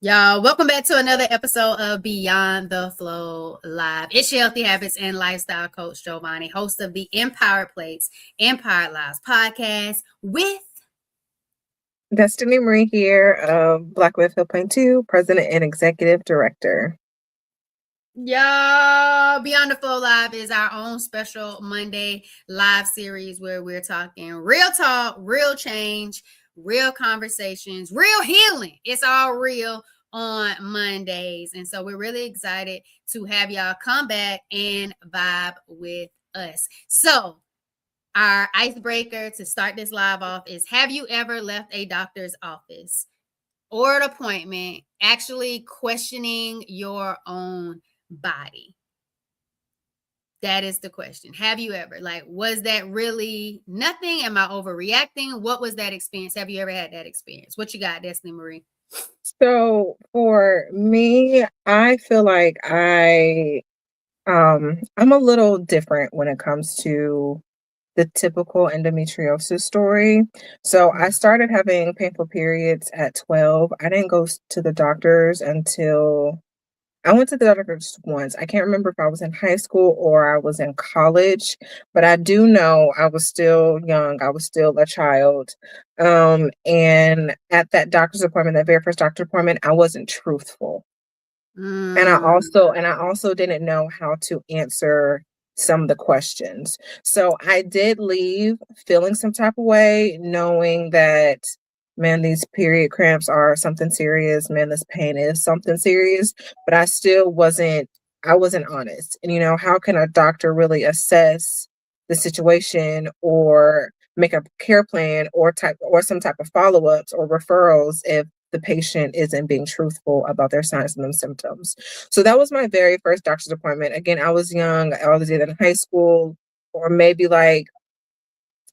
Y'all, welcome back to another episode of Beyond the Flow Live. It's your healthy habits and lifestyle coach, Jovonnie, host of the Empowered Plates, Empowered Lives podcast with Destini Marie here of Black Women Feel Pain 2, President and Executive Director. y'all. Beyond the Flow Live is our own special Monday live series where we're talking real talk, real change, real conversations, real healing. It's all real on Mondays. And so we're really excited to have y'all come back and vibe with us. So, our icebreaker to start this live off is: have you ever left a doctor's office or an appointment actually questioning your own body? That is the question. Have you ever? Like, was that really nothing? Am I overreacting? What was that experience? Have you ever had that experience? What you got, Destini Marie? So for me, I feel like I'm a little different when it comes to the typical endometriosis story. So I started having painful periods at 12. I didn't go to the doctors until I went to the doctor just once. I can't remember if I was in high school or I was in college, but I do know I was still young. I was still a child. And at that doctor's appointment, that very first doctor appointment, I wasn't truthful. And I also didn't know how to answer some of the questions. So I did leave feeling some type of way, knowing that, man, these period cramps are something serious. Man, this pain is something serious. But I wasn't honest. And how can a doctor really assess the situation or make a care plan or some type of follow-ups or referrals if the patient isn't being truthful about their signs and symptoms? So that was my very first doctor's appointment. Again, I was young. I was either in high school or maybe like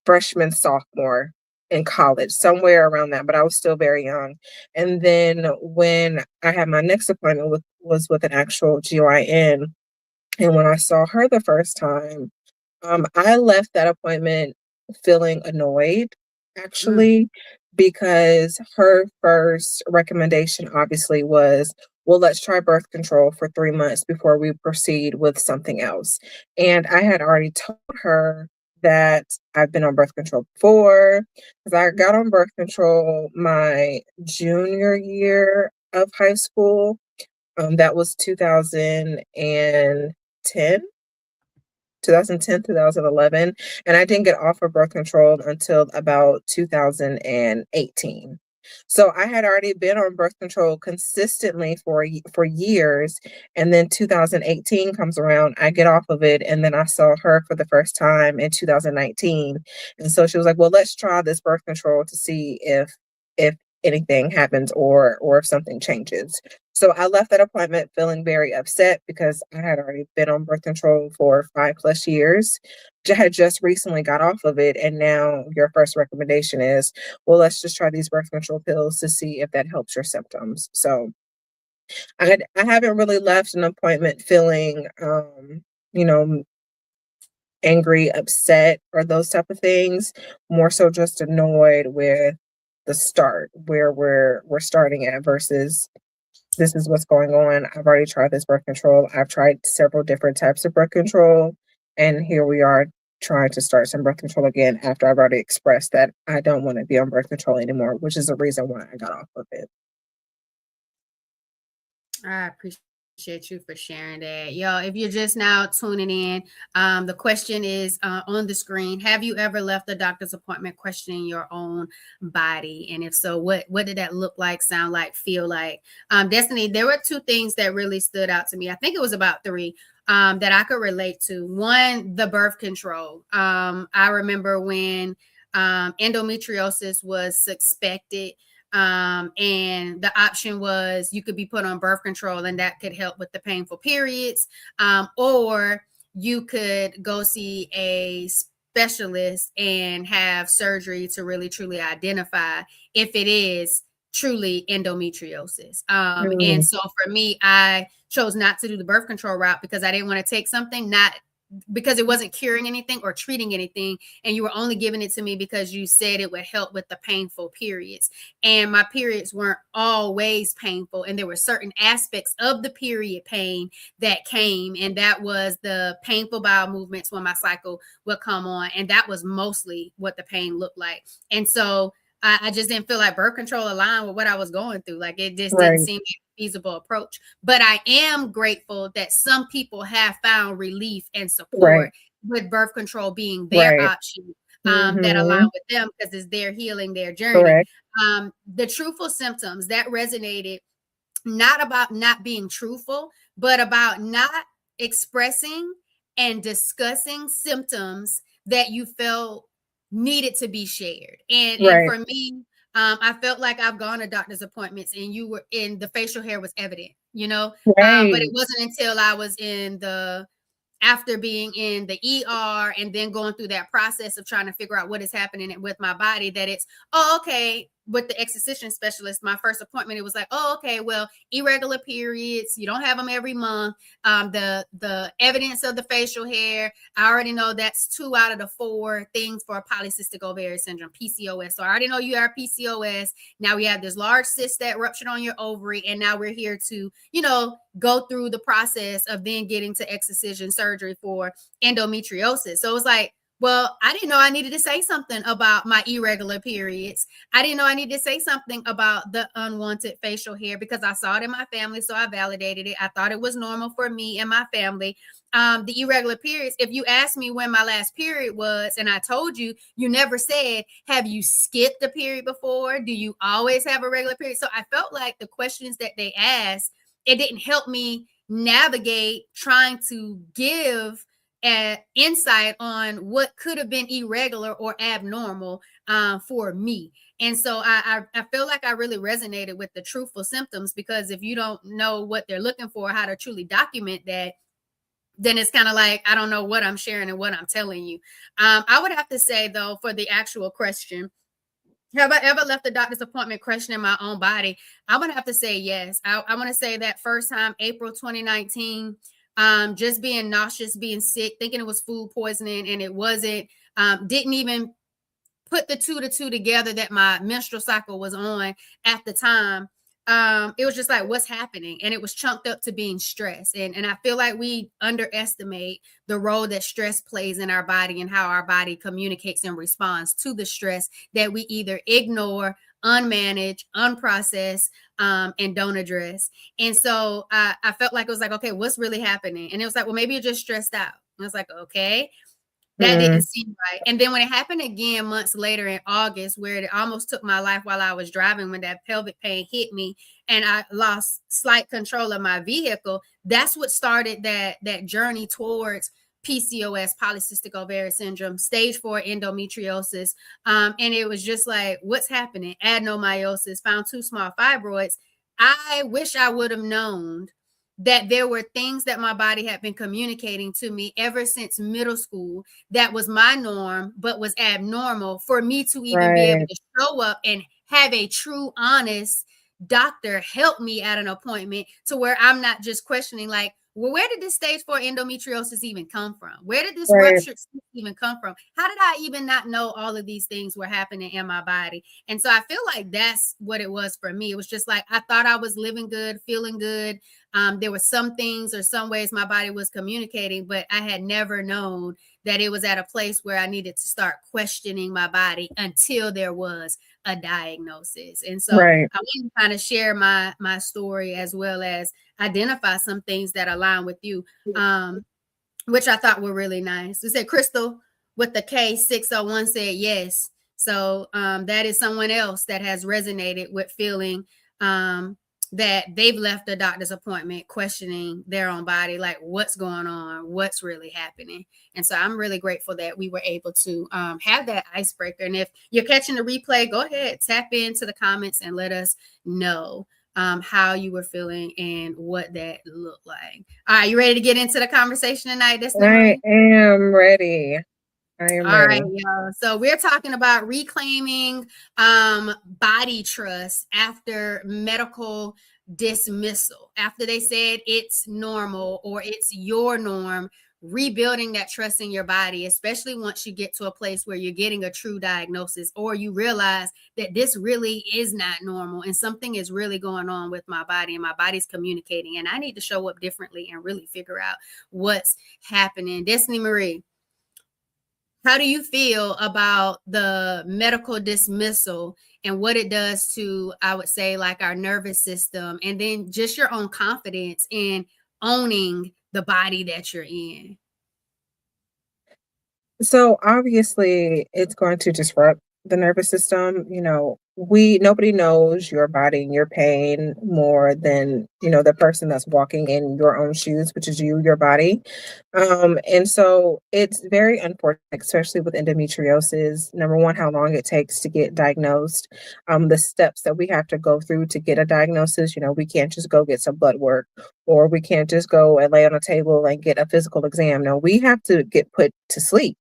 freshman, sophomore in college, somewhere around that, but I was still very young. And then when I had my next appointment was with an actual GYN. And when I saw her the first time, I left that appointment feeling annoyed, Mm. actually, because her first recommendation obviously was, well, let's try birth control for 3 months before we proceed with something else. And I had already told her that I've been on birth control before, because I got on birth control my junior year of high school. That was 2010, 2011, and I didn't get off of birth control until about 2018. So I had already been on birth control consistently for years, and then 2018 comes around, I get off of it, and then I saw her for the first time in 2019, and so she was like, "Well, let's try this birth control to see if anything happens or if something changes." So I left that appointment feeling very upset because I had already been on birth control for 5+ years. I had just recently got off of it. And now your first recommendation is, well, let's just try these birth control pills to see if that helps your symptoms. So I haven't really left an appointment feeling, you know, angry, upset, or those type of things. More so just annoyed with the start where we're starting at versus this is what's going on. I've already tried this birth control. I've tried several different types of birth control. And here we are trying to start some birth control again after I've already expressed that I don't want to be on birth control anymore, which is the reason why I got off of it. I appreciate you for sharing that. Yo, if you're just now tuning in, the question is on the screen. Have you ever left a doctor's appointment questioning your own body? And if so, what did that look like, sound like, feel like? Destini, there were two things that really stood out to me. I think it was about three that I could relate to. One, the birth control. I remember when endometriosis was suspected, and the option was you could be put on birth control and that could help with the painful periods, or you could go see a specialist and have surgery to really truly identify if it is truly endometriosis. And Mm. so for me, I chose not to do the birth control route because I didn't want to take something not because it wasn't curing anything or treating anything, and you were only giving it to me because you said it would help with the painful periods. And my periods weren't always painful, and there were certain aspects of the period pain that came, and that was the painful bowel movements when my cycle would come on, and that was mostly what the pain looked like. And so I just didn't feel like birth control aligned with what I was going through. Like, it just didn't seem like a feasible approach. But I am grateful that some people have found relief and support with birth control being their option, that align with them, because it's their healing, their journey. The truthful symptoms that resonated, not about not being truthful, but about not expressing and discussing symptoms that you felt needed to be shared. And for me, I felt like I've gone to doctor's appointments and you were in the facial hair was evident, you know, but it wasn't until I was after being in the ER and then going through that process of trying to figure out what is happening with my body, that it's, oh, okay, with the esthetician specialist, my first appointment, it was like, oh, okay, well, irregular periods, you don't have them every month. The evidence of the facial hair, I already know that's 2 out of the 4 things for polycystic ovarian syndrome, PCOS. So I already know you are PCOS. Now we have this large cyst that ruptured on your ovary, and now we're here to, you know, go through the process of then getting to excision surgery for endometriosis. So it's like, well, I didn't know I needed to say something about my irregular periods. I didn't know I needed to say something about the unwanted facial hair because I saw it in my family, so I validated it. I thought it was normal for me and my family. The irregular periods, if you asked me when my last period was and I told you, you never said, have you skipped a period before? Do you always have a regular period? So I felt like the questions that they asked, it didn't help me navigate trying to give insight on what could have been irregular or abnormal for me. And so I feel like I really resonated with the truthful symptoms, because if you don't know what they're looking for, how to truly document that, then it's kind of like, I don't know what I'm sharing and what I'm telling you. I would have to say, though, for the actual question, have I ever left a doctor's appointment questioning my own body? I'm going to have to say yes. I want to say that first time, April 2019, just being nauseous, being sick, thinking it was food poisoning, and it wasn't, didn't even put the two together that my menstrual cycle was on at the time. It was just like, what's happening? And it was chunked up to being stress. And I feel like we underestimate the role that stress plays in our body and how our body communicates and responds to the stress that we either ignore, unmanage, unprocess, and don't address. And so I felt like it was like, okay, what's really happening? And it was like, well, maybe you're just stressed out. And I was like, okay. That didn't seem right. And then when it happened again months later in August, where it almost took my life while I was driving, when that pelvic pain hit me and I lost slight control of my vehicle, that's what started that journey towards PCOS, polycystic ovarian syndrome, stage 4 endometriosis. And it was just like, what's happening? Adenomyosis, found 2 small fibroids. I wish I would have known that there were things that my body had been communicating to me ever since middle school that was my norm, but was abnormal for me to even be able to show up and have a true, honest doctor help me at an appointment, to where I'm not just questioning, like, well, where did this stage 4 endometriosis even come from? Where did this ruptured even come from? How did I even not know all of these things were happening in my body? And so I feel like that's what it was for me. It was just like, I thought I was living good, feeling good. There were some things or some ways my body was communicating, but I had never known that it was at a place where I needed to start questioning my body until there was a diagnosis. And so I want to kind of share my story, as well as identify some things that align with you, which I thought were really nice. We said Crystal with the K601 said yes. So that is someone else that has resonated with feeling that they've left a doctor's appointment questioning their own body, like, what's going on, what's really happening. And so I'm really grateful that we were able to have that icebreaker. And if you're catching the replay, go ahead, tap into the comments and let us know how you were feeling and what that looked like. All right, you ready to get into the conversation tonight, Destini Marie? I am ready. All right, y'all. So we're talking about reclaiming body trust after medical dismissal. After they said it's normal or it's your norm, rebuilding that trust in your body, especially once you get to a place where you're getting a true diagnosis, or you realize that this really is not normal and something is really going on with my body, and my body's communicating, and I need to show up differently and really figure out what's happening. Destini Marie, how do you feel about the medical dismissal and what it does to, I would say, like our nervous system, and then just your own confidence in owning the body that you're in? So obviously, it's going to disrupt the nervous system. Nobody knows your body and your pain more than, the person that's walking in your own shoes, which is you, your body. And so it's very unfortunate, especially with endometriosis. Number one, how long it takes to get diagnosed, the steps that we have to go through to get a diagnosis. We can't just go get some blood work, or we can't just go and lay on a table and get a physical exam. No, we have to get put to sleep,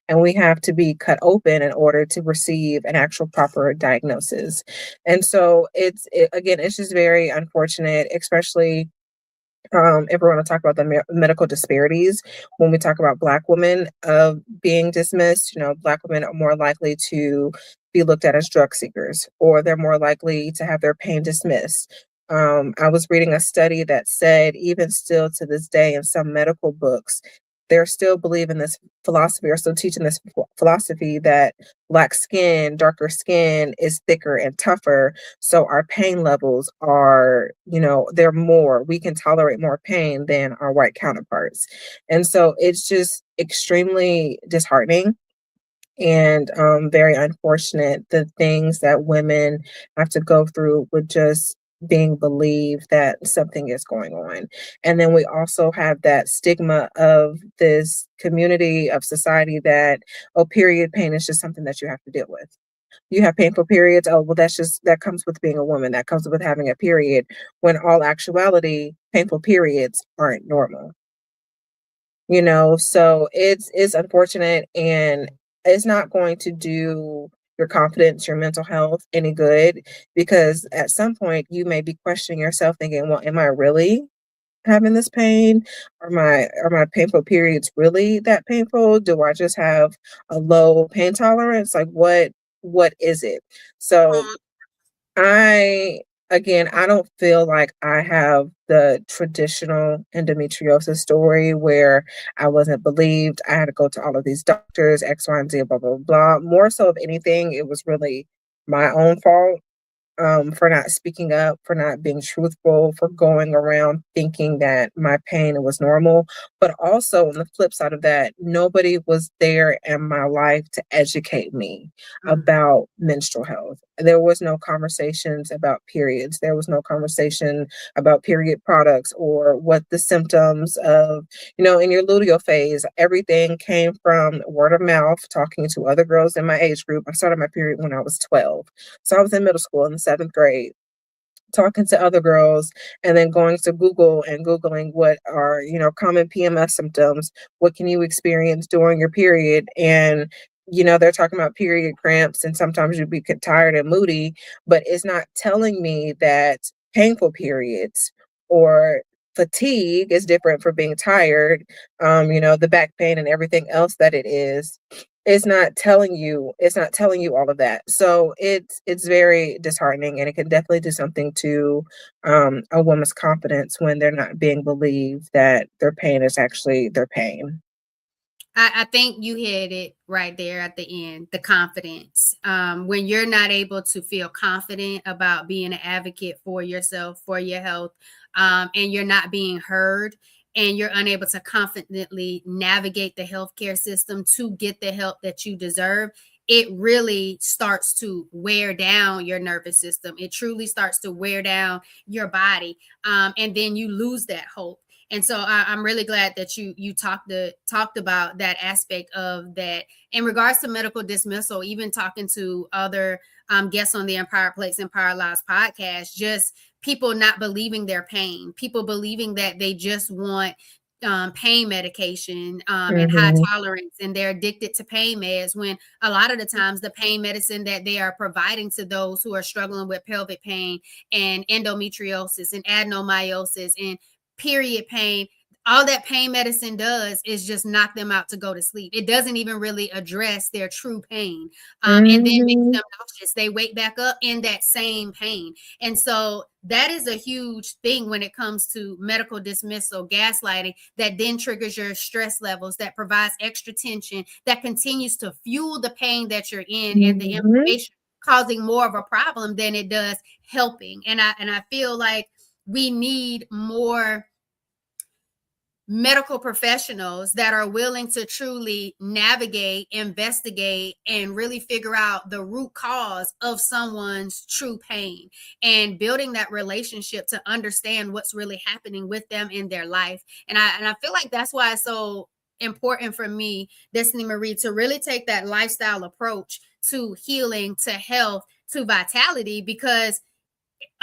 and we have to be cut open in order to receive an actual proper diagnosis. And so again, it's just very unfortunate, especially if we're going to talk about the medical disparities. When we talk about Black women being dismissed, Black women are more likely to be looked at as drug seekers, or they're more likely to have their pain dismissed. I was reading a study that said, even still to this day, in some medical books, they're still believing this philosophy, or still teaching this philosophy, that Black skin, darker skin, is thicker and tougher. So our pain levels are, they're more, we can tolerate more pain than our white counterparts. And so it's just extremely disheartening and very unfortunate, the things that women have to go through with just being believed that something is going on. And then we also have that stigma of this community of society that, oh, period pain is just something that you have to deal with. You have painful periods. Oh, well, that comes with being a woman. That comes with having a period. When all actuality, painful periods aren't normal. So it's unfortunate, and it's not going to do your confidence, your mental health any good, because at some point you may be questioning yourself, thinking, well, am I really having this pain? Are my painful periods really that painful? Do I just have a low pain tolerance? Like, what is it? So I I don't feel like I have the traditional endometriosis story where I wasn't believed. I had to go to all of these doctors, X, Y, and Z, blah, blah, blah. More so of anything, it was really my own fault, for not speaking up, for not being truthful, for going around thinking that my pain was normal. But also, on the flip side of that, nobody was there in my life to educate me about menstrual health. There was no conversations about periods. There was no conversation about period products, or what the symptoms of, in your luteal phase. Everything came from word of mouth, talking to other girls in my age group. I started my period when I was 12. So I was in middle school in the 7th grade, talking to other girls, and then going to Google and Googling what are, common PMS symptoms. What can you experience during your period? And, they're talking about period cramps, and sometimes you'd be tired and moody, but it's not telling me that painful periods or fatigue is different from being tired. The back pain and everything else that it is, it's not telling you all of that. So it's very disheartening, and it can definitely do something to a woman's confidence when they're not being believed that their pain is actually their pain. I think you hit it right there at the end, the confidence. When you're not able to feel confident about being an advocate for yourself, for your health, and you're not being heard, and you're unable to confidently navigate the healthcare system to get the help that you deserve, it really starts to wear down your nervous system. It truly starts to wear down your body. And then you lose that hope. And so I'm really glad that you talked about that aspect of that in regards to medical dismissal. Even talking to other guests on the Empire Plates, Empire Lives podcast, just people not believing their pain, people believing that they just want pain medication and high Mm-hmm. tolerance, and they're addicted to pain meds, when a lot of the times the pain medicine that they are providing to those who are struggling with pelvic pain and endometriosis and adenomyosis and period pain, all that pain medicine does is just knock them out to go to sleep. It doesn't even really address their true pain, and then makes Mhm. them nauseous. They wake back up in that same pain. And so that is a huge thing when it comes to medical dismissal, gaslighting, that then triggers your stress levels, that provides extra tension, that continues to fuel the pain that you're in and the Mhm. inflammation, causing more of a problem than it does helping. And I feel like we need more medical professionals that are willing to truly navigate, investigate, and really figure out the root cause of someone's true pain, and building that relationship to understand what's really happening with them in their life. And I feel like that's why it's so important for me, Destini Marie, to really take that lifestyle approach to healing, to health, to vitality, because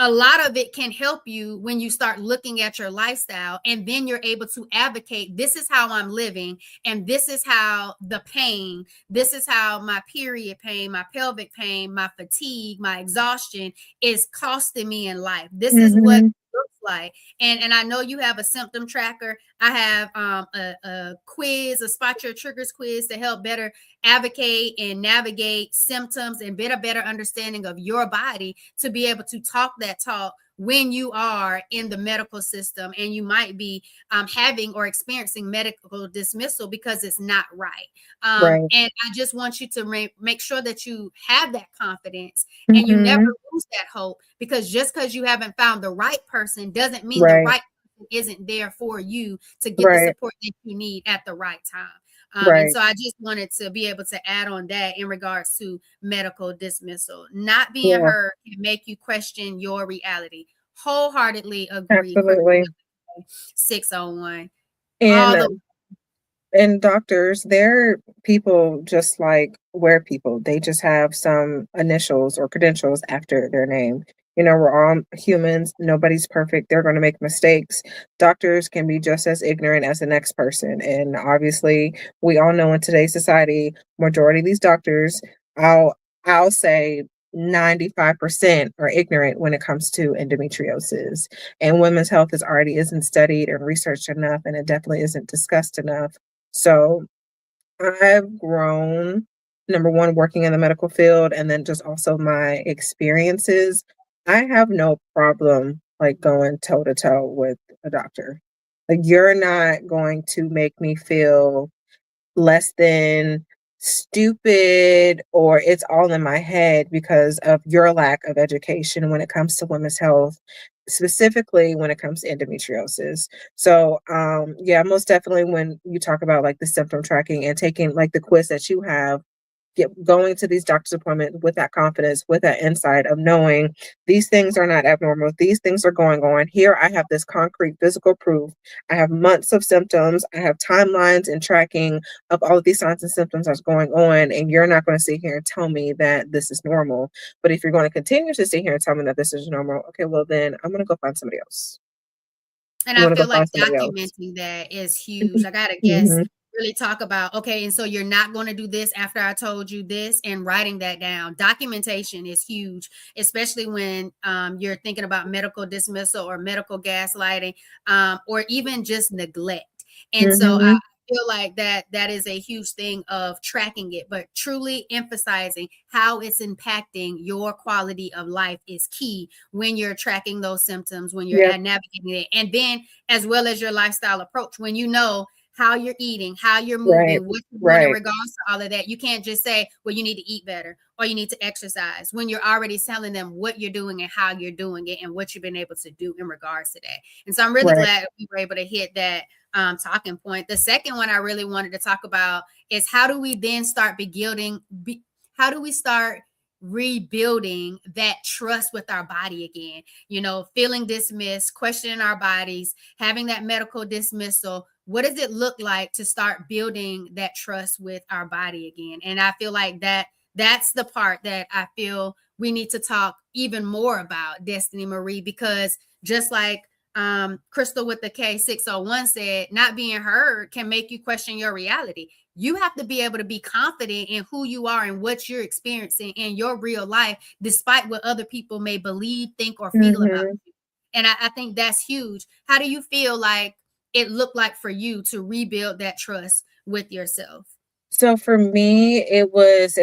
a lot of it can help you when you start looking at your lifestyle, and then you're able to advocate, this is how I'm living, and this is how the pain, this is how my period pain, my pelvic pain, my fatigue, my exhaustion is costing me in life. This is what Mhm. it looks like. And I know you have a symptom tracker. I have a quiz, a spot your triggers quiz, to help better advocate and navigate symptoms and get a better understanding of your body, to be able to talk that talk when you are in the medical system and you might be having or experiencing medical dismissal because it's not right. Right. And I just want you to make sure that you have that confidence and you never Mhm. lose that hope, because just because you haven't found the right person doesn't mean the Right. right person isn't there for you to get the Right. support that you need at the right time. And Right. so I just wanted to be able to add on that in regards to medical dismissal. Not being Yeah, heard can make you question your reality. Wholeheartedly agree, Crystal, absolutely. with 601. All the And doctors, they're people just like we're people. They just have some initials or credentials after their name. You know, we're all humans. Nobody's perfect. They're going to make mistakes. Doctors can be just as ignorant as the next person. And obviously, we all know in today's society, majority of these doctors, I'll I'll say 95% are ignorant when it comes to endometriosis. And women's health is already isn't studied and researched enough, and it definitely isn't discussed enough. So I've grown, number one, working in the medical field, and then just also my experiences. I have no problem like going toe to toe with a doctor. Like, you're not going to make me feel less than, stupid, or it's all in my head because of your lack of education when it comes to women's health, specifically when it comes to endometriosis. So yeah, most definitely when you talk about like the symptom tracking and taking like the quiz that you have, going to these doctor's appointments with that confidence, with that insight of knowing these things are not abnormal, these things are going on. Here, I have this concrete physical proof. I have months of symptoms. I have timelines and tracking of all of these signs and symptoms that's going on. And you're not going to sit here and tell me that this is normal. But if you're going to continue to sit here and tell me that this is normal, okay, well, then I'm going to go find somebody else. And I'm I going to go feel like find somebody else. documenting that is huge. I got to guess, Hmm. really talk about, okay, and so you're not going to do this after I told you this, and writing that down. Documentation is huge, especially when you're thinking about medical dismissal or medical gaslighting, or even just neglect. And so I Hmm. feel like that is a huge thing of tracking it, but truly emphasizing how it's impacting your quality of life is key when you're tracking those symptoms, when you're Yep. navigating it. And then, as well as your lifestyle approach, when you know how you're eating, how you're Right. moving, what you're doing in Right. regards to all of that. You can't just say, well, you need to eat better or you need to exercise, when you're already telling them what you're doing and how you're doing it and what you've been able to do in regards to that. And so I'm really Right. glad we were able to hit that talking point. The second one I really wanted to talk about is, how do we then start how do we start rebuilding that trust with our body again? You know, feeling dismissed, questioning our bodies, having that medical dismissal. What does it look like to start building that trust with our body again? And I feel like that's the part that I feel we need to talk even more about, Destini Marie, because just like Crystal with the K601 said, not being heard can make you question your reality. You have to be able to be confident in who you are and what you're experiencing in your real life, despite what other people may believe, think, or feel about Hmm. you. And I think that's huge. How do you feel like it look like for you to rebuild that trust with yourself? So for me, it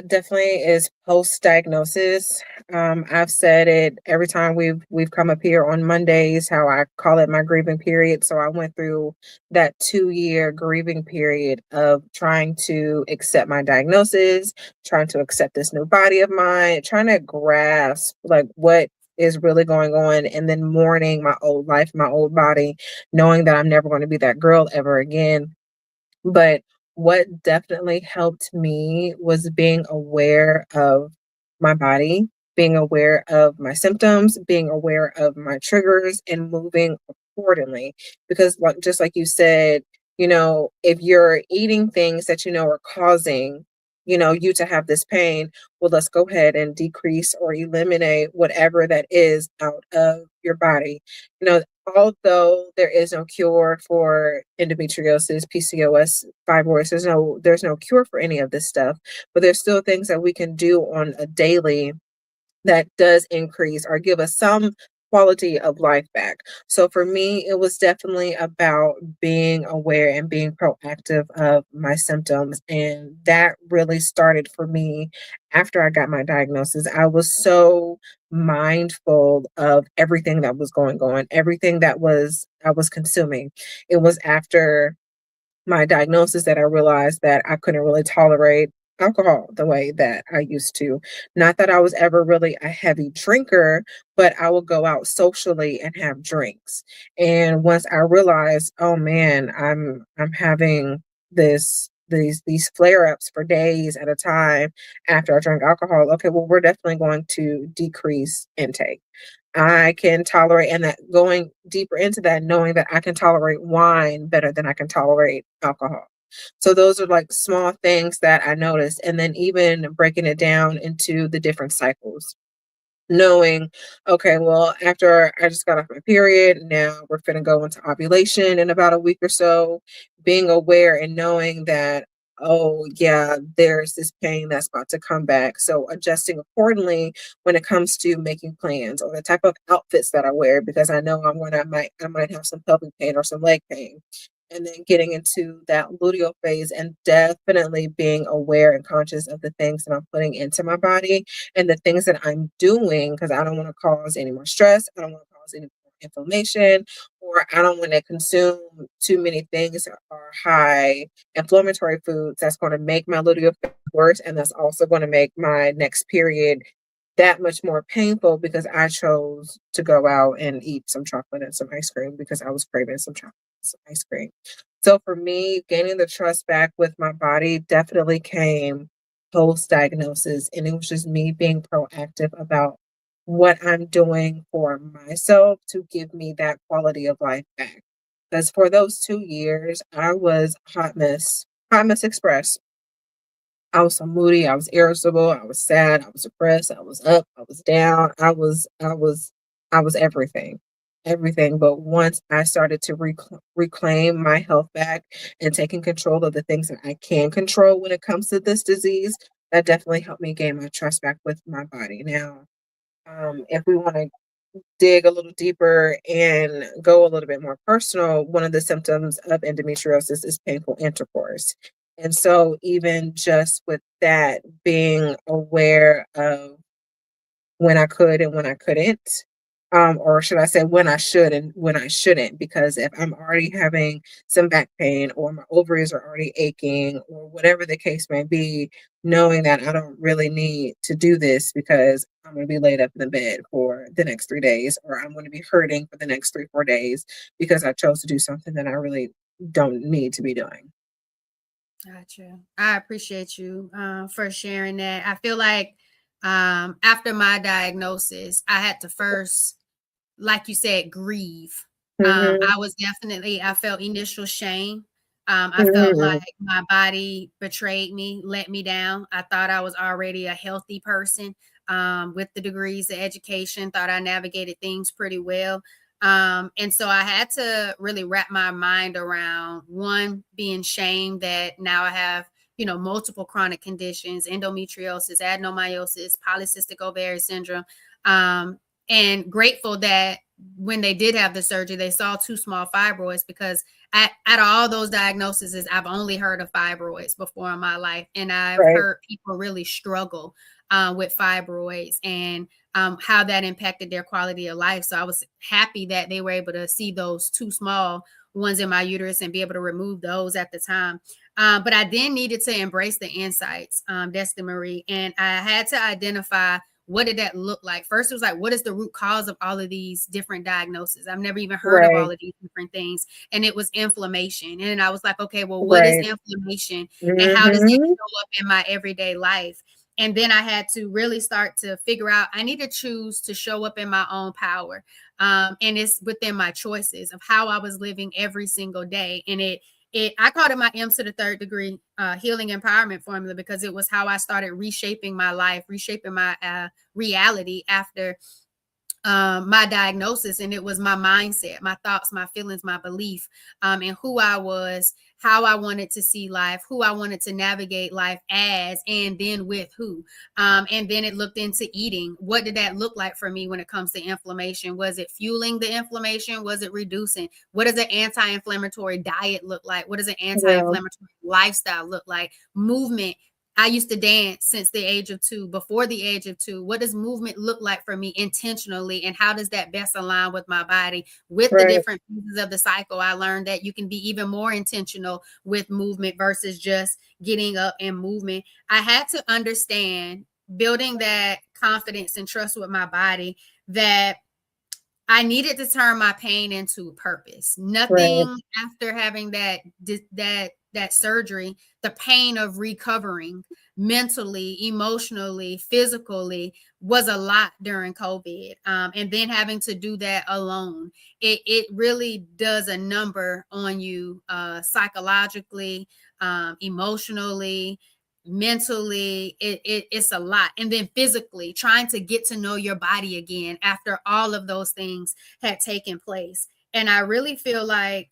definitely is post-diagnosis. I've said it every time we've come up here on Mondays, how I call it my grieving period. So I went through that 2-year grieving period of trying to accept my diagnosis, trying to accept this new body of mine, trying to grasp like what is really going on, and then mourning my old life, my old body, knowing that I'm never going to be that girl ever again. But what definitely helped me was being aware of my body, being aware of my symptoms, being aware of my triggers, and moving accordingly. Because, like, just like you said, if you're eating things that you know are causing, you to have this pain, well, let's go ahead and decrease or eliminate whatever that is out of your body. You know, although there is no cure for endometriosis, PCOS, fibroids, there's no cure for any of this stuff, but there's still things that we can do on a daily that does increase or give us some quality of life back. So for me, it was definitely about being aware and being proactive of my symptoms. And that really started for me after I got my diagnosis. I was so mindful of everything that was going on, everything that was I was consuming. It was after my diagnosis that I realized that I couldn't really tolerate alcohol the way that I used to. Not that I was ever really a heavy drinker, but I would go out socially and have drinks. And once I realized, oh man, I'm having these flare-ups for days at a time after I drank alcohol. Okay, well, we're definitely going to decrease intake. I can tolerate, and that going deeper into that, knowing that I can tolerate wine better than I can tolerate alcohol. So those are like small things that I noticed. And then even breaking it down into the different cycles, knowing, okay, well, after I just got off my period, now we're going to go into ovulation in about a week or so, being aware and knowing that, oh, yeah, there's this pain that's about to come back. So adjusting accordingly when it comes to making plans or the type of outfits that I wear, because I know I might have some pelvic pain or some leg pain. And then getting into that luteal phase and definitely being aware and conscious of the things that I'm putting into my body and the things that I'm doing, because I don't want to cause any more stress. I don't want to cause any more inflammation, or I don't want to consume too many things that are high inflammatory foods that's going to make my luteal phase worse. And that's also going to make my next period that much more painful because I chose to go out and eat some chocolate and some ice cream because I was craving some chocolate and some ice cream. So for me, gaining the trust back with my body definitely came post diagnosis. And it was just me being proactive about what I'm doing for myself to give me that quality of life back. Because for those 2 years, I was hot mess express. I was so moody, I was irritable, I was sad, I was depressed, I was up, I was down, I was everything. Everything. But once I started to reclaim my health back and taking control of the things that I can control when it comes to this disease, that definitely helped me gain my trust back with my body. Now, if we want to dig a little deeper and go a little bit more personal, one of the symptoms of endometriosis is painful intercourse. And so, even just with that, being aware of when I could and when I couldn't, or should I say when I should and when I shouldn't, because if I'm already having some back pain or my ovaries are already aching or whatever the case may be, knowing that I don't really need to do this because I'm going to be laid up in the bed for the next 3 days, or I'm going to be hurting for the next 3, 4 days because I chose to do something that I really don't need to be doing. Gotcha. I appreciate you for sharing that. I feel like after my diagnosis, I had to first, like you said, grieve. Hmm. I felt initial shame. I felt like Hmm. my body betrayed me, let me down. I thought I was already a healthy person with the degrees of education, thought I navigated things pretty well. And so I had to really wrap my mind around one, being shamed that now I have, multiple chronic conditions, endometriosis, adenomyosis, polycystic ovary syndrome. and grateful that when they did have the surgery, they saw 2 small fibroids, because out of all those diagnoses, I've only heard of fibroids before in my life. And I've Right. heard people really struggle with fibroids, and how that impacted their quality of life. So I was happy that they were able to see those 2 small ones in my uterus and be able to remove those at the time. But I then needed to embrace the insights, Destini Marie, and I had to identify, what did that look like? First, it was like, what is the root cause of all of these different diagnoses? I've never even heard of all Right. of these different things. And it was inflammation. And I was like, okay, well, what is Right. inflammation, and how does it Mm-hmm. show up in my everyday life? And then I had to really start to figure out, I need to choose to show up in my own power. And it's within my choices of how I was living every single day. And I called it my M to the third degree healing empowerment formula, because it was how I started reshaping my life, reshaping my reality after my diagnosis. And it was my mindset, my thoughts, my feelings, my belief, and who I was, how I wanted to see life, who I wanted to navigate life as, and then with who. And then it looked into eating. What did that look like for me when it comes to inflammation? Was it fueling the inflammation? Was it reducing? What does an anti-inflammatory diet look like? What does an Yeah. anti-inflammatory lifestyle look like? Movement. I used to dance since the age of 2, before the age of 2. What does movement look like for me intentionally? And how does that best align with my body? With the Right. different pieces of the cycle, I learned that you can be even more intentional with movement versus just getting up and moving. I had to understand, building that confidence and trust with my body, that I needed to turn my pain into purpose. Right. Nothing after having that surgery, the pain of recovering mentally, emotionally, physically, was a lot during COVID. And then having to do that alone, it really does a number on you, psychologically, emotionally, mentally. It's a lot. And then physically, trying to get to know your body again after all of those things had taken place. And I really feel like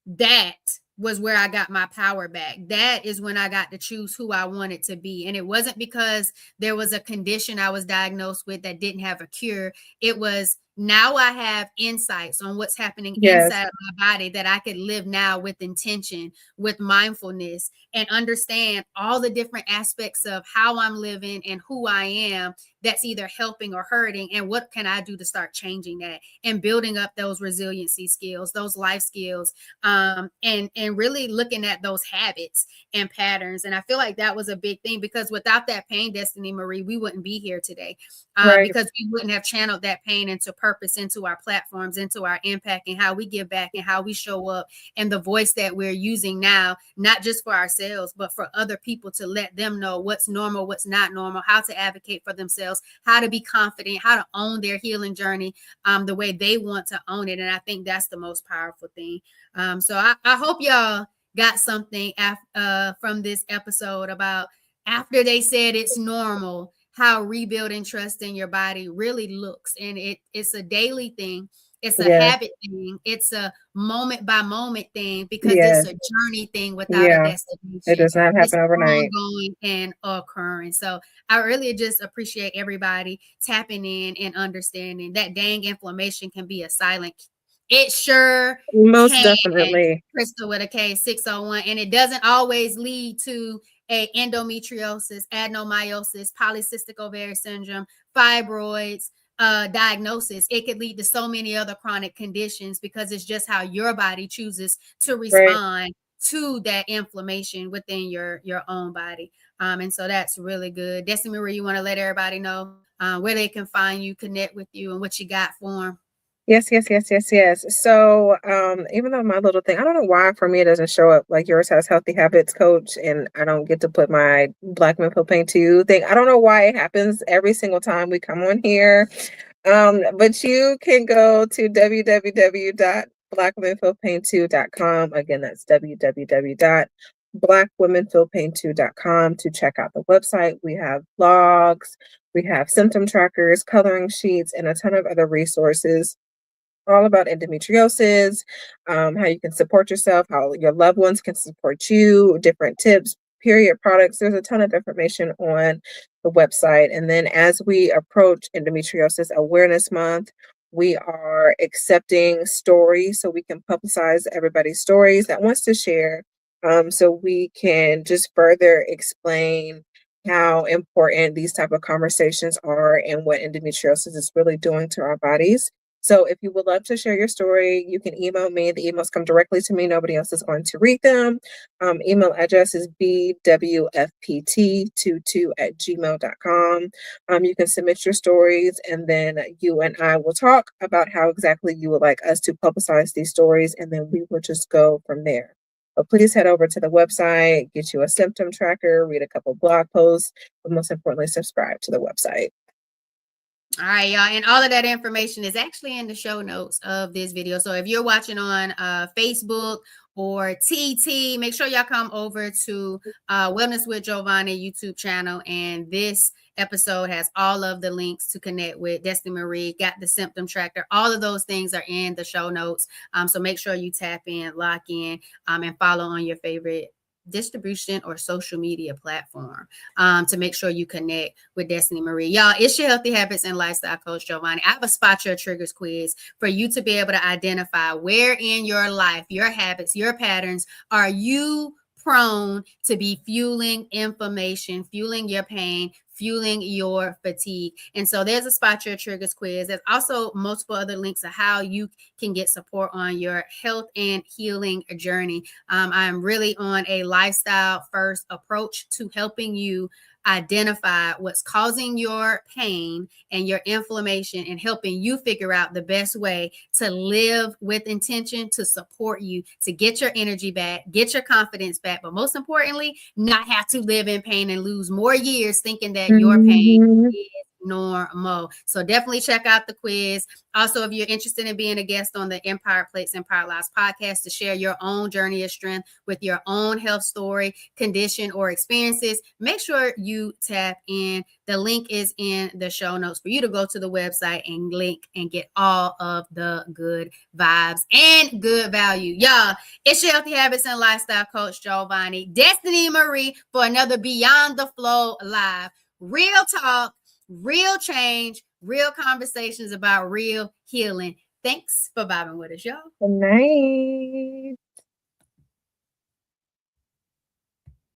that was where I got my power back. That is when I got to choose who I wanted to be. And it wasn't because there was a condition I was diagnosed with that didn't have a cure. It was, now I have insights on what's happening Yes. inside of my body, that I could live now with intention, with mindfulness, and understand all the different aspects of how I'm living and who I am, that's either helping or hurting, and what can I do to start changing that and building up those resiliency skills, those life skills, and really looking at those habits and patterns. And I feel like that was a big thing, because without that pain, Destini Marie, we wouldn't be here today, Right. because we wouldn't have channeled that pain into purpose, into our platforms, into our impact, and how we give back and how we show up, and the voice that we're using now, not just for ourselves, but for other people, to let them know what's normal, what's not normal, how to advocate for themselves, how to be confident, how to own their healing journey the way they want to own it. And I think that's the most powerful thing. So I hope y'all got something from this episode about, after they said it's normal, how rebuilding trust in your body really looks. And it's a daily thing. It's a Yes. habit thing. It's a moment by moment thing, because it's Yes. a journey thing without a Yeah. It destination. does not It's happen overnight. ongoing and occurring. So I really just appreciate everybody tapping in and understanding that dang inflammation can be a silent. It sure Most can, definitely. Crystal with a K, 601. And it doesn't always lead to a endometriosis, adenomyosis, polycystic ovarian syndrome, fibroids, diagnosis. It could lead to so many other chronic conditions, because it's just how your body chooses to Right. respond to that inflammation within your own body. And so that's really good. Destiny Marie, you want to let everybody know where they can find you, connect with you, and what you got for them? Yes, yes, yes, yes, yes. So, even though my little thing, I don't know why for me it doesn't show up like yours has healthy habits coach, and I don't get to put my Black Men Feel Pain Too thing. I don't know why it happens every single time we come on here. But you can go to www.blackwomenfeelpain2.com. Again, that's www.blackwomenfeelpain2.com to check out the website. We have blogs, we have symptom trackers, coloring sheets, and a ton of other resources all about endometriosis, how you can support yourself, how your loved ones can support you, different tips, period products. There's a ton of information on the website. And then as we approach Endometriosis Awareness Month, we are accepting stories so we can publicize everybody's stories that wants to share, so we can just further explain how important these type of conversations are and what endometriosis is really doing to our bodies. So if you would love to share your story, you can email me. The emails come directly to me. Nobody else is going to read them. Email address is bwfpt22@gmail.com. You can submit your stories, and then you and I will talk about how exactly you would like us to publicize these stories, and then we will just go from there. But please head over to the website, get you a symptom tracker, read a couple blog posts, but most importantly, subscribe to the website. All right, y'all. And all of that information is actually in the show notes of this video. So if you're watching on Facebook or TT, make sure y'all come over to Wellness with Jovonnie YouTube channel. And this episode has all of the links to connect with Destini Marie, got the symptom tracker. All of those things are in the show notes. So make sure you tap in, lock in, and follow on your favorite distribution or social media platform to make sure you connect with Destini Marie. Y'all, it's your Healthy Habits and Lifestyle Coach Jovonnie. I have a Spot Your Triggers quiz for you to be able to identify where in your life, your habits, your patterns, are you prone to be fueling inflammation, fueling your pain, fueling your fatigue. And so there's a Spot Your Triggers quiz. There's also multiple other links of how you can get support on your health and healing journey. I'm really on a lifestyle first approach to helping you identify what's causing your pain and your inflammation and helping you figure out the best way to live with intention to support you, to get your energy back, get your confidence back, but most importantly, not have to live in pain and lose more years thinking that your pain is normal. So definitely check out the quiz. Also, if you're interested in being a guest on the Empire Plates, Empire Lives podcast to share your own journey of strength with your own health story, condition, or experiences, make sure you tap in. The link is in the show notes for you to go to the website and link and get all of the good vibes and good value. Y'all, it's your Healthy Habits and Lifestyle Coach Jovonnie, Destini Marie, for another Beyond the Flow Live. Real talk, real change, real conversations about real healing. Thanks for vibing with us, y'all. Good night.